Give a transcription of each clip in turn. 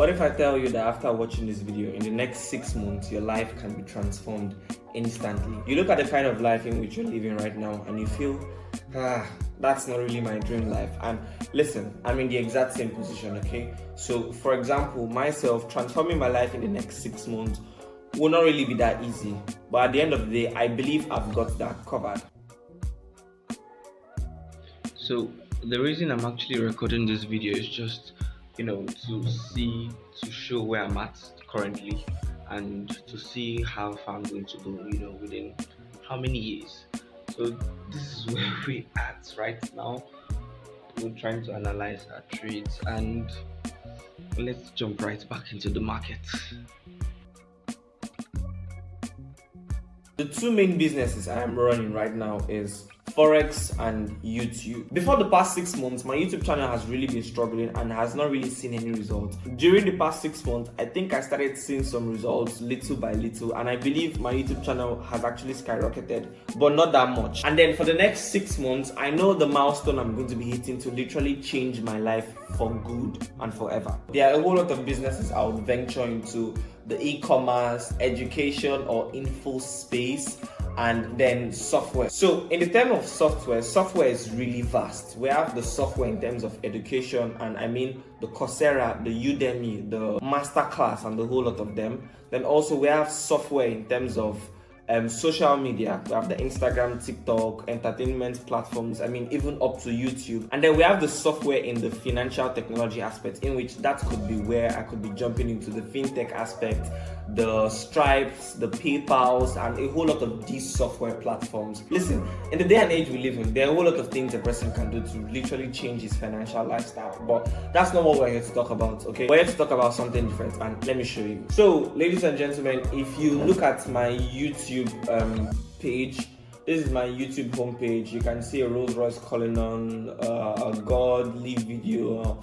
What if I tell you that after watching this video, in the next 6 months, your life can be transformed instantly? You look at the kind of life in which you're living right now and you feel, that's not really my dream life. And listen, I'm in the exact same position, okay? So for example, myself, transforming my life in the next 6 months will not really be that easy. But at the end of the day, I believe I've got that covered. So the reason I'm actually recording this video is just to show where I'm at currently and to see how far I'm going to go, within how many years. So this is where we're at right now. We're trying to analyze our trades and let's jump right back into the market. The two main businesses I am running right now is Forex and YouTube. Before the past 6 months, my YouTube channel has really been struggling and has not really seen any results. During the past 6 months, I think I started seeing some results little by little, and I believe my YouTube channel has actually skyrocketed, but not that much. And then for the next 6 months, I know the milestone I'm going to be hitting to literally change my life for good and forever. There are a whole lot of businesses I would venture into: the e-commerce, education or info space, and then software. So in the term of software is really vast. We have the software in terms of education, and I mean the Coursera, the Udemy, the Masterclass, and the whole lot of them. Then also we have software in terms of social media. We have the Instagram, TikTok, entertainment platforms, even up to YouTube. And then we have the software in the financial technology aspect, in which that could be where I could be jumping into the fintech aspect, the Stripes, the PayPals, and a whole lot of these software platforms. Listen, in the day and age we live in, there are a whole lot of things a person can do to literally change his financial lifestyle, but that's not what we're here to talk about, okay? We're here to talk about something different, and let me show you. So, ladies and gentlemen, if you look at my YouTube page, this is my YouTube homepage. You can see a Rolls Royce calling on a godly video.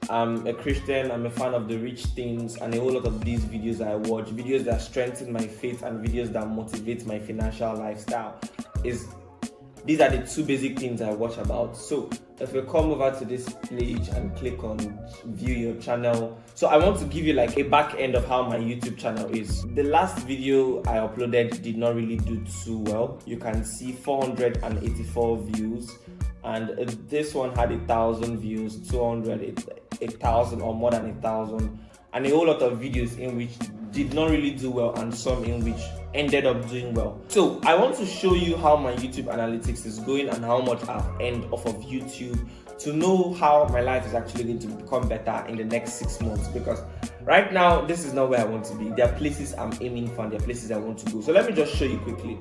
I'm a Christian, I'm a fan of the rich things, and a whole lot of these videos I watch, videos that strengthen my faith and videos that motivate my financial lifestyle. These are the two basic things I watch about. So if you come over to this page and click on view your channel, so I want to give you like a back end of how my YouTube channel is. The last video I uploaded did not really do too well. You can see 484 views, and this one had 1,000 views, 200, 1,000 or more than 1,000, and a whole lot of videos in which did not really do well and some in which ended up doing well. So I want to show you how my YouTube analytics is going and how much I've earned off of YouTube, to know how my life is actually going to become better in the next 6 months, because right now this is not where I want to be. There are places I'm aiming for and there are places I want to go. So let me just show you quickly.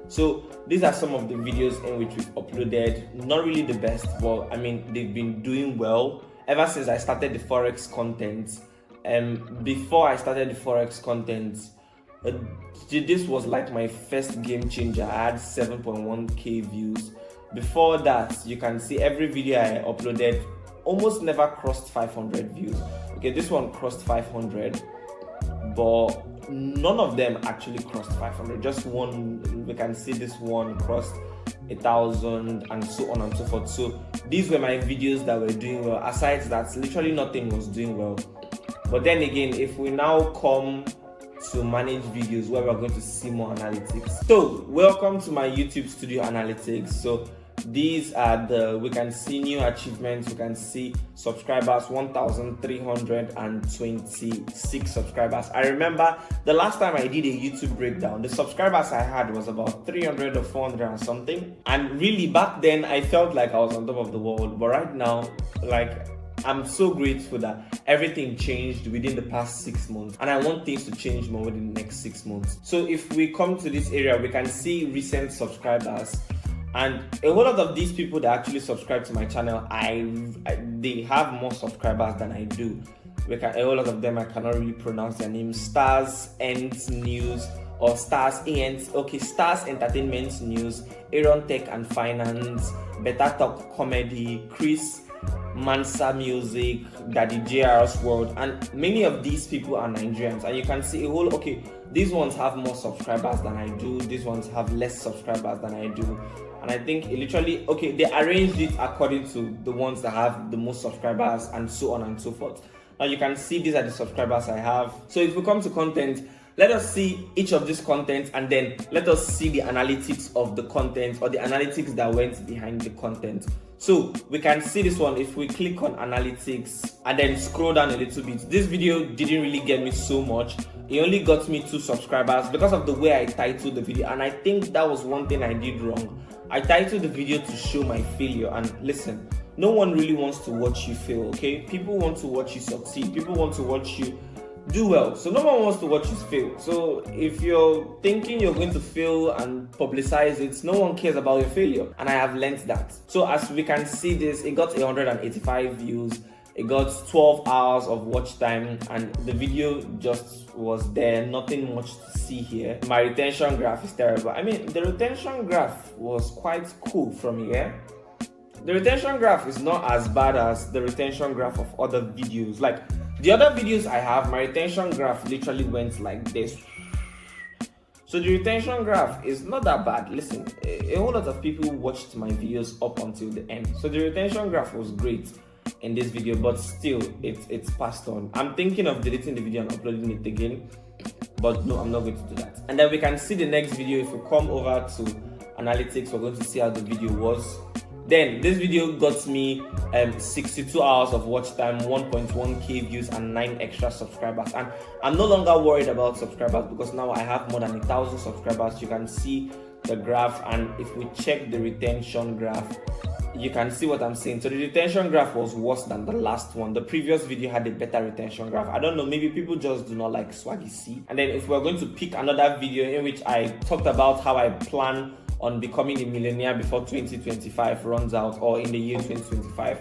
So these are some of the videos in which we've uploaded. Not really the best, but they've been doing well ever since I started the Forex content. Before I started the Forex content, this was like my first game changer. I had 7.1k views. Before that, you can see every video I uploaded almost never crossed 500 views. Okay, this one crossed 500, but none of them actually crossed 500. Just one, we can see this one crossed 1,000 and so on and so forth. So these were my videos that were doing well. Aside that, literally nothing was doing well. But then again, if we now come to manage videos, where we're going to see more analytics. So welcome to my YouTube studio analytics. So these are we can see new achievements. We can see subscribers, 1,326 subscribers. I remember the last time I did a YouTube breakdown, the subscribers I had was about 300 or 400 and something. And really back then I felt like I was on top of the world. But right now, I'm so grateful that everything changed within the past 6 months, and I want things to change more within the next 6 months. So if we come to this area, we can see recent subscribers, and a whole lot of these people that actually subscribe to my channel, they have more subscribers than I do. A whole lot of them, I cannot really pronounce their names. Stars Ends News or Stars Ends. Okay, Stars Entertainment News, Aaron Tech and Finance, Better Talk Comedy, Chris Mansa Music, Daddy JR's World, and many of these people are Nigerians. And you can see these ones have more subscribers than I do, these ones have less subscribers than I do. And I think it literally, they arranged it according to the ones that have the most subscribers and so on and so forth. Now you can see these are the subscribers I have. So if we come to content, let us see each of these contents, and then let us see the analytics of the content, or the analytics that went behind the content. So we can see this one if we click on analytics and then scroll down a little bit. This video didn't really get me so much. It only got me 2 subscribers because of the way I titled the video, and I think that was one thing I did wrong. I titled the video to show my failure, and listen, no one really wants to watch you fail, okay? People want to watch you succeed. People want to watch you do well. So no one wants to watch you fail. So if you're thinking you're going to fail and publicize it, no one cares about your failure. And I have learned that. So as we can see this, it got 185 views. It got 12 hours of watch time, and the video just was there. Nothing much to see here. My retention graph is terrible. I mean, the retention graph was quite cool from here. The retention graph is not as bad as the retention graph of other videos. Like the other videos I have, my retention graph literally went like this. So the retention graph is not that bad. Listen, a whole lot of people watched my videos up until the end. So the retention graph was great in this video, but still it's passed on. I'm thinking of deleting the video and uploading it again, but no, I'm not going to do that. And then we can see the next video. If we come over to analytics, we're going to see how the video was. Then this video got me 62 hours of watch time, 1.1k views, and 9 extra subscribers. And I'm no longer worried about subscribers because now I have more than 1,000 subscribers. You can see the graph, and if we check the retention graph, you can see what I'm saying. So the retention graph was worse than the last one. The previous video had a better retention graph. I don't know, maybe people just do not like Swaggy C. And then if we're going to pick another video in which I talked about how I plan on becoming a millionaire before 2025 runs out, or in the year 2025,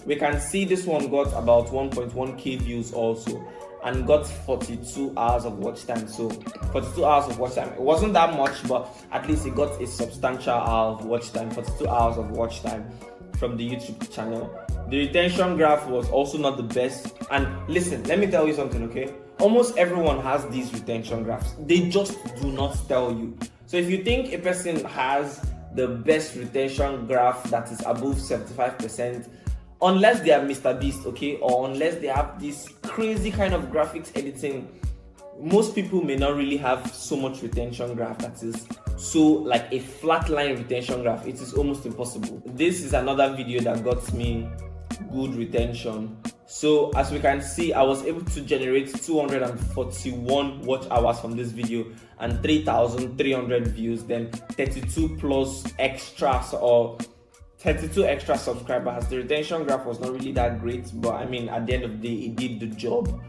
we can see this one got about 1.1k views also, and got 42 hours of watch time. So 42 hours of watch time, it wasn't that much, but at least it got a substantial hour of watch time. 42 hours of watch time from the YouTube channel. The retention graph was also not the best. And listen, let me tell you something, okay? Almost everyone has these retention graphs. They just do not tell you. So if you think a person has the best retention graph that is above 75%, unless they are Mr. Beast, okay, or unless they have this crazy kind of graphics editing, most people may not really have so much retention graph that is so like a flatline retention graph. It is almost impossible. This is another video that got me good retention. So as we can see, I was able to generate 241 watch hours from this video and 3,300 views, then 32 plus extras, or 32 extra subscribers. The retention graph was not really that great, but I mean, at the end of the day, it did the job.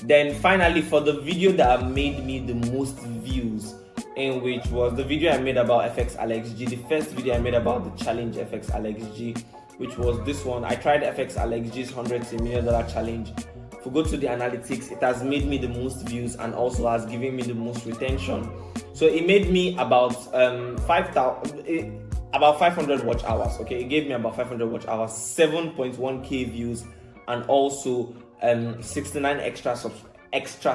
Then finally, for the video that made me the most views, in which was the video I made about FX AlexG, the first video I made about the challenge FX AlexG, which was this one. I tried FX AlexG's $100 to $1 million challenge. If we go to the analytics, it has made me the most views and also has given me the most retention. So it made me about 500 watch hours. Okay, it gave me about 500 watch hours, 7.1k views, and also 69 extra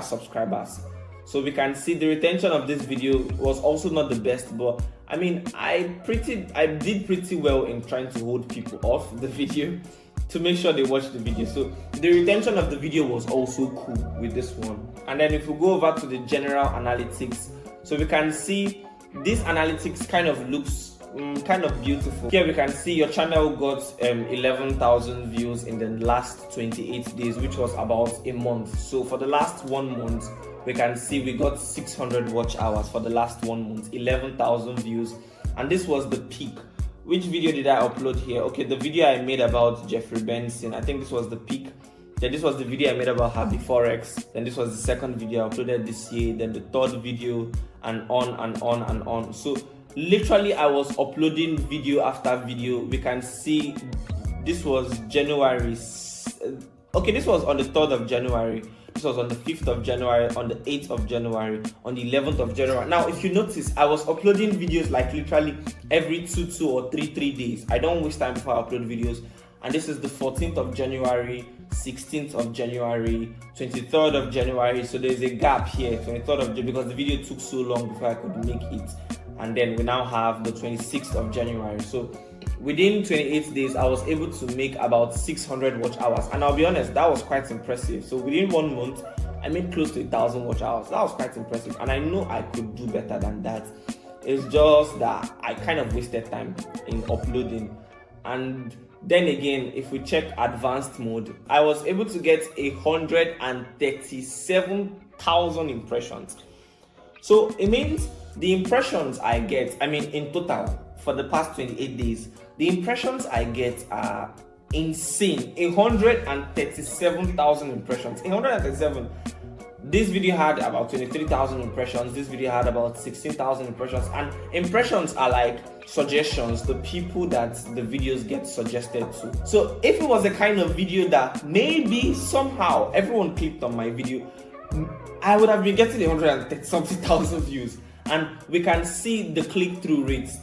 subscribers. So we can see the retention of this video was also not the best, but I mean, I did pretty well in trying to hold people off the video to make sure they watch the video. So the retention of the video was also cool with this one. And then if we go over to the general analytics, so we can see this analytics kind of looks kind of beautiful. Here we can see your channel got 11,000 views in the last 28 days, which was about a month. So for the last 1 month, we can see we got 600 watch hours for the last 1 month, 11,000 views, and this was the peak. Which video did I upload here? Okay, the video I made about Jeffrey Benson, I think this was the peak. Then this was the video I made about Happy Forex. Then this was the second video I uploaded this year. Then the third video, and on and on and on. So literally I was uploading video after video. We can see this was January. Okay, this was on the 3rd of January. This was on the 5th of January, on the 8th of January, on the 11th of January. Now, if you notice, I was uploading videos like literally every 2 or 3 days. I don't waste time before I upload videos. And this is the 14th of January, 16th of January, 23rd of January. So there's a gap here, 23rd of January, because the video took so long before I could make it. And then we now have the 26th of January. So within 28 days, I was able to make about 600 watch hours. And I'll be honest, that was quite impressive. So within 1 month, I made close to 1,000 watch hours. That was quite impressive. And I know I could do better than that. It's just that I kind of wasted time in uploading. And then again, if we check advanced mode, I was able to get 137,000 impressions. So it means the impressions I get, in total for the past 28 days, the impressions I get are insane. 137,000 impressions. 137. This video had about 23,000 impressions. This video had about 16,000 impressions. And impressions are like suggestions, the people that the videos get suggested to. So if it was a kind of video that maybe somehow everyone clicked on my video, I would have been getting 130,000 views. And we can see the click-through rates.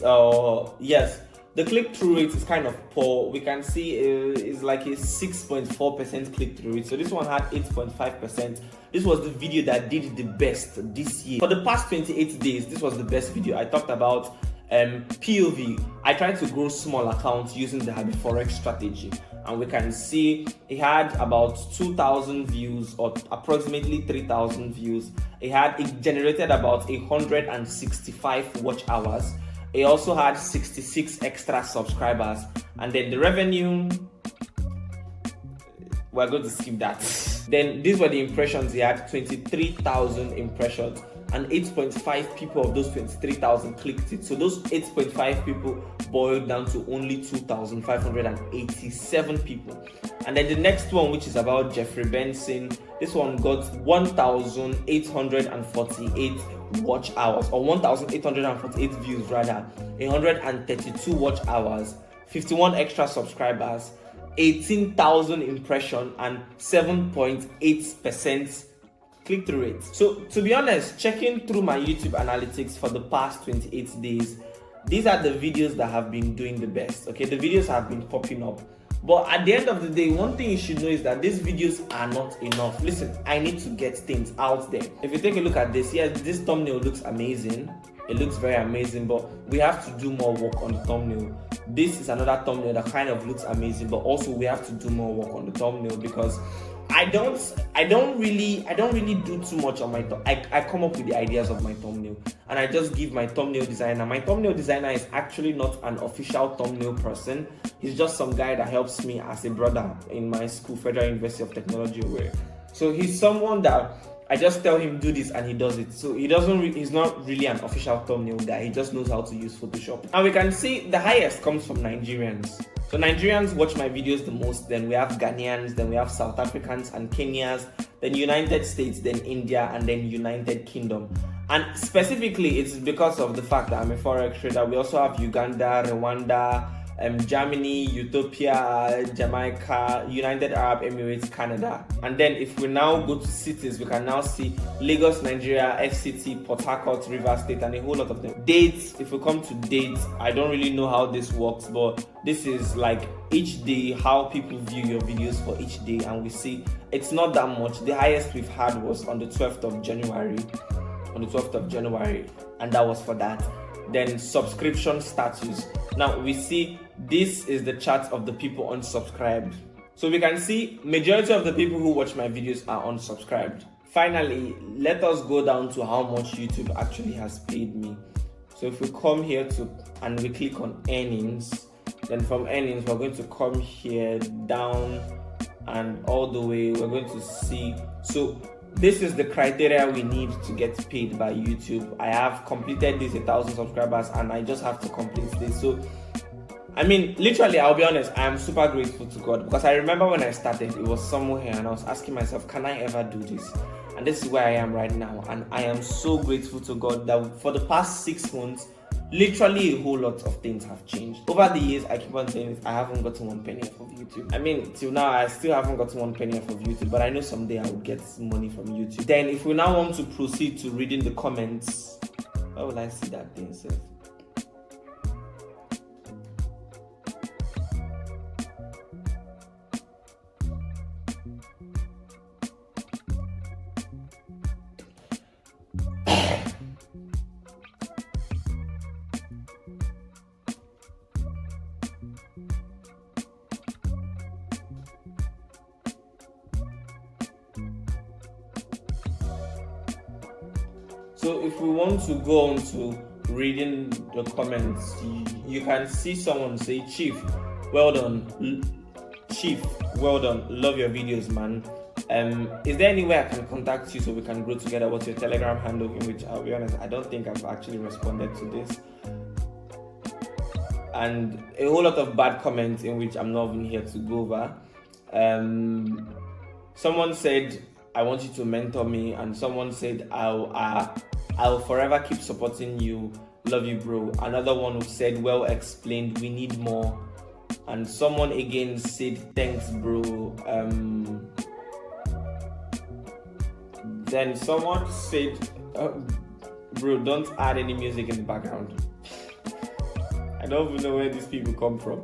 Yes, the click-through rate is kind of poor. We can see it's like a 6.4% click-through rate. So this one had 8.5%. This was the video that did the best this year. For the past 28 days, this was the best video. I talked about POV. I tried to grow small accounts using the Forex strategy. And we can see it had about 2,000 views or approximately 3,000 views. It generated about 165 watch hours. It also had 66 extra subscribers. And then the revenue, we're going to skip that. Then these were the impressions. It had 23,000 impressions. And 8.5 people of those 23,000 clicked it. So those 8.5 people boiled down to only 2,587 people. And then the next one, which is about Jeffrey Benson, this one got 1,848 watch hours, or 1,848 views rather, 132 watch hours, 51 extra subscribers, 18,000 impression, and 7.8% click-through rate. So to be honest, checking through my YouTube analytics for the past 28 days, these are the videos that have been doing the best. Okay, the videos have been popping up. But at the end of the day, one thing you should know is that these videos are not enough. Listen, I need to get things out there. If you take a look at this, yes, this thumbnail looks amazing. It looks very amazing, but we have to do more work on the thumbnail. This is another thumbnail that kind of looks amazing, but also we have to do more work on the thumbnail because I don't really do too much on my I come up with the ideas of my thumbnail and I just give my thumbnail designer. My thumbnail designer is actually not an official thumbnail person. He's just some guy that helps me as a brother in my school, Federal University of Technology. So he's someone that I just tell him do this and he does it. So he's not really an official thumbnail guy. He just knows how to use Photoshop. And we can see the highest comes from Nigerians. So Nigerians watch my videos the most, then we have Ghanaians, then we have South Africans and Kenyans, then United States, then India, and then United Kingdom. And specifically, it's because of the fact that I'm a Forex trader. We also have Uganda, Rwanda, Germany, Ethiopia, Jamaica, United Arab Emirates, Canada. And then if we now go to cities, we can now see Lagos, Nigeria, FCT, Port Harcourt, Rivers State, and a whole lot of them. Dates, if we come to dates, I don't really know how this works, but this is like each day, how people view your videos for each day. And we see it's not that much. The highest we've had was on the 12th of January. And that was for that. Then subscription status. Now we see this is the chart of the people unsubscribed. So we can see majority of the people who watch my videos are unsubscribed. Finally, let us go down to how much YouTube actually has paid me. So if we come here and we click on earnings, then from earnings we're going to come here down and all the way we're going to see. So this is the criteria we need to get paid by YouTube. I have completed this 1,000 subscribers and I just have to complete this. So literally, I'll be honest, I am super grateful to God because I remember when I started, it was somewhere here and I was asking myself, can I ever do this? And this is where I am right now. And I am so grateful to God that for the past 6 months, literally a whole lot of things have changed. Over the years, I keep on saying it, I haven't gotten 1 penny off of YouTube. Till now, I still haven't gotten 1 penny off of YouTube, but I know someday I will get money from YouTube. Then if we now want to proceed to reading the comments, where will I see that thing, sir? So if we want to go on to reading the comments, you can see someone say, Chief, well done. Chief, well done. Love your videos, man. Is there any way I can contact you so we can grow together? What's your Telegram handle? In which, I'll be honest, I don't think I've actually responded to this. And a whole lot of bad comments in which I'm not even here to go over. Someone said, I want you to mentor me, and someone said, I'll forever keep supporting you. Love you, bro. Another one who said, well explained, we need more. And someone again said, thanks, bro. Then someone said, bro, don't add any music in the background. I don't even know where these people come from.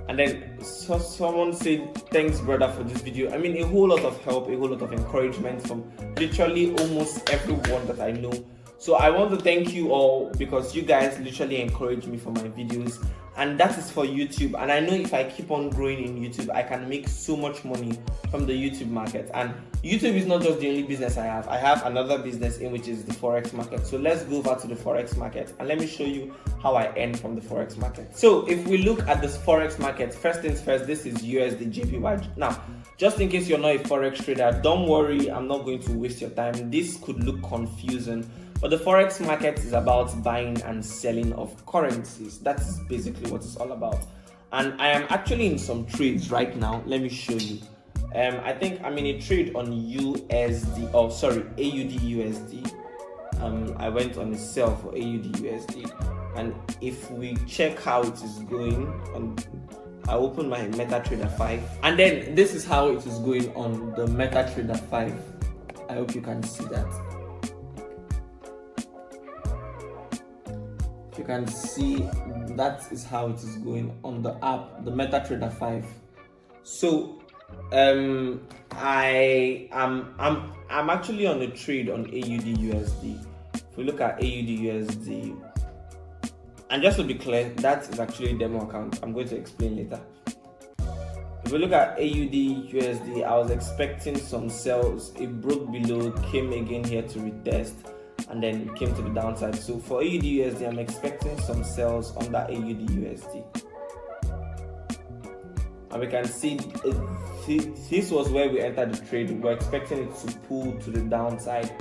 And then someone said, thanks, brother, for this video. I mean, a whole lot of help, a whole lot of encouragement from literally almost everyone that I know. So I want to thank you all, because you guys literally encourage me for my videos, and that is for YouTube. And I know if I keep on growing in YouTube, I can make so much money from the YouTube market. And YouTube is not just the only business I have. I have another business in which is the Forex market. So let's go over to the Forex market and let me show you how I earn from the Forex market. So if we look at this Forex market, first things first, this is USD JPY. Now, just in case you're not a Forex trader, don't worry, I'm not going to waste your time. This could look confusing, but the Forex market is about buying and selling of currencies. That's basically what it's all about. And I am actually in some trades right now. Let me show you. I think I'm in a trade on AUD USD. I went on a sell for AUD USD. And if we check how it is going, I open my MetaTrader 5. And then this is how it is going on the MetaTrader 5. I hope you can see that. You can see that is how it is going on the app, the MetaTrader 5. So I'm actually on a trade on AUD USD. If we look at AUD USD, and just to be clear, that is actually a demo account. I'm going to explain later. If we look at AUD USD, I was expecting some sells. It broke below, came again here to retest, and then came to the downside. So for AUD USD, I'm expecting some sells on that AUD USD. And we can see this was where we entered the trade. We're expecting it to pull to the downside.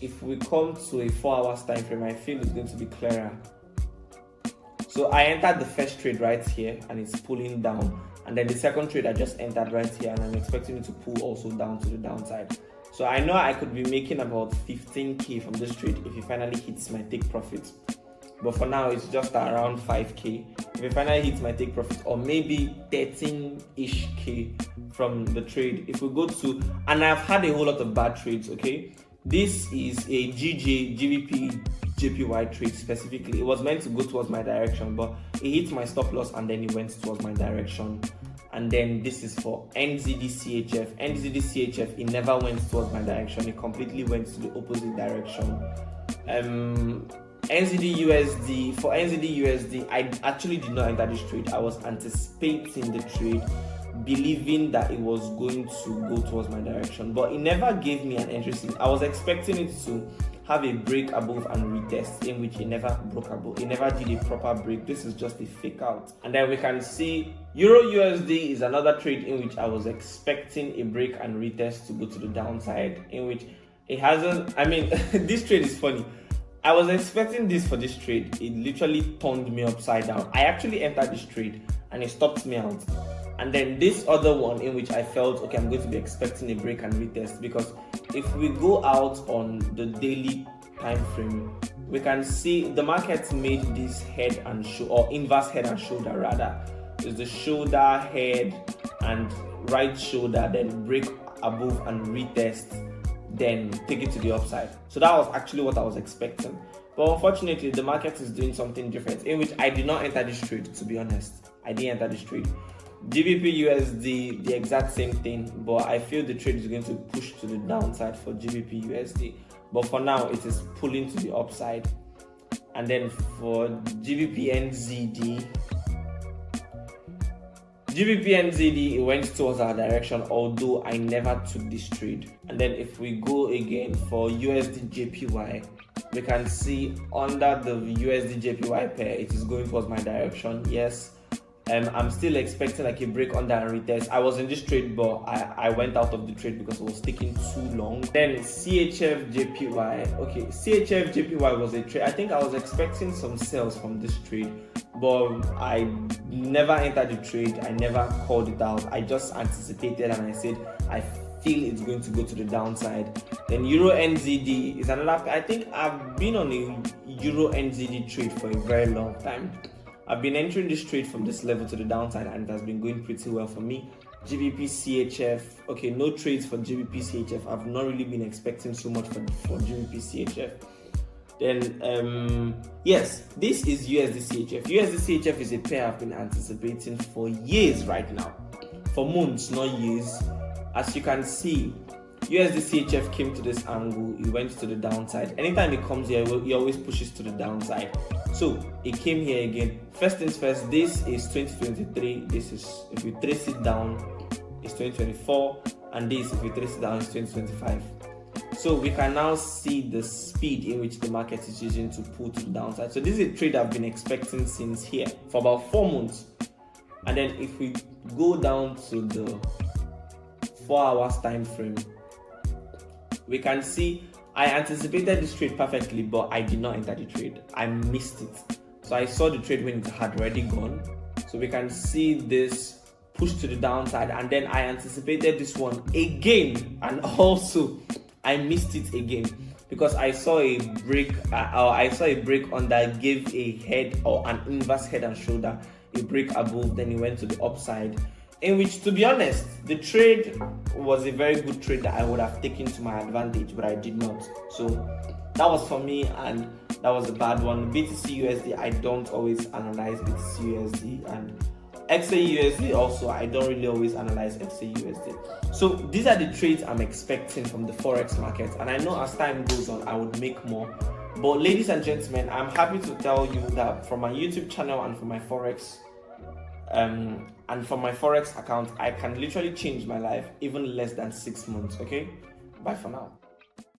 If we come to a 4 hours time frame, I feel it's going to be clearer. So I entered the first trade right here and it's pulling down. And then the second trade I just entered right here and I'm expecting it to pull also down to the downside. So I know I could be making about 15k from this trade if it finally hits my take profit. But for now, it's just around 5k. If it finally hits my take profit, or maybe 13-ish k from the trade. If we go to, and I've had a whole lot of bad trades, okay? This is a GBP JPY trade specifically. It was meant to go towards my direction, but it hit my stop loss and then it went towards my direction. And then this is for NZD CHF. NZD CHF, it never went towards my direction. It completely went to the opposite direction. NZD USD, for NZD USD, I actually did not enter this trade. I was anticipating the trade, believing that it was going to go towards my direction, but it never gave me an entry signal. I was expecting it to have a break above and retest, in which it never broke above. It never did a proper break. This is just a fake out. And then we can see Euro USD is another trade in which I was expecting a break and retest to go to the downside, in which it hasn't. I mean, this trade is funny. I was expecting this for this trade. It literally turned me upside down. I actually entered this trade and it stopped me out. And then this other one in which I felt, okay, I'm going to be expecting a break and retest, because if we go out on the daily time frame, we can see the market made this head and shoulder, or inverse head and shoulder rather. It's the shoulder, head, and right shoulder, then break above and retest, then take it to the upside. So that was actually what I was expecting. But unfortunately, the market is doing something different, in which I did not enter this trade, to be honest. I didn't enter this trade. GBP USD, the exact same thing, but I feel the trade is going to push to the downside for GBP USD. But for now, it is pulling to the upside. And then for GBP NZD, GBP NZD, it went towards our direction, although I never took this trade. And then if we go again for USD JPY, we can see under the USD JPY pair, it is going towards my direction. Yes. I'm still expecting like a break under and retest. I was in this trade, but I went out of the trade because it was taking too long. Then CHF JPY. Okay, CHF JPY was a trade. I think I was expecting some sales from this trade, but I never entered the trade. I never called it out. I just anticipated and I said I feel it's going to go to the downside. Then Euro NZD is another. I think I've been on a Euro NZD trade for a very long time. I've been entering this trade from this level to the downside and it has been going pretty well for me. GBP CHF, okay, no trades for GBP CHF. I've not really been expecting so much for GBP CHF. Then, yes, this is USD CHF. USD CHF is a pair I've been anticipating for years right now. For months, not years. As you can see, USD CHF came to this angle, it went to the downside. Anytime it comes here, it always pushes to the downside. So it came here again. First things first, this is 2023. This is, if you trace it down, it's 2024. And this, if you trace it down, is 2025. So we can now see the speed in which the market is using to pull to the downside. So this is a trade I've been expecting since here for about 4 months. And then if we go down to the 4 hours time frame, we can see I anticipated this trade perfectly, but I did not enter the trade. I missed it. So I saw the trade when it had already gone. So we can see this push to the downside, and then I anticipated this one again, and also I missed it again because I saw a break, under, gave a head or an inverse head and shoulder, a break above, then it went to the upside. In which, to be honest, the trade was a very good trade that I would have taken to my advantage, but I did not. So that was for me, and that was a bad one. BTC USD, I don't always analyze BTC USD, and XA USD also, I don't really always analyze XA USD. So these are the trades I'm expecting from the Forex market, and I know as time goes on, I would make more. But ladies and gentlemen, I'm happy to tell you that from my YouTube channel and from my Forex account, I can literally change my life even less than 6 months. Okay, bye for now.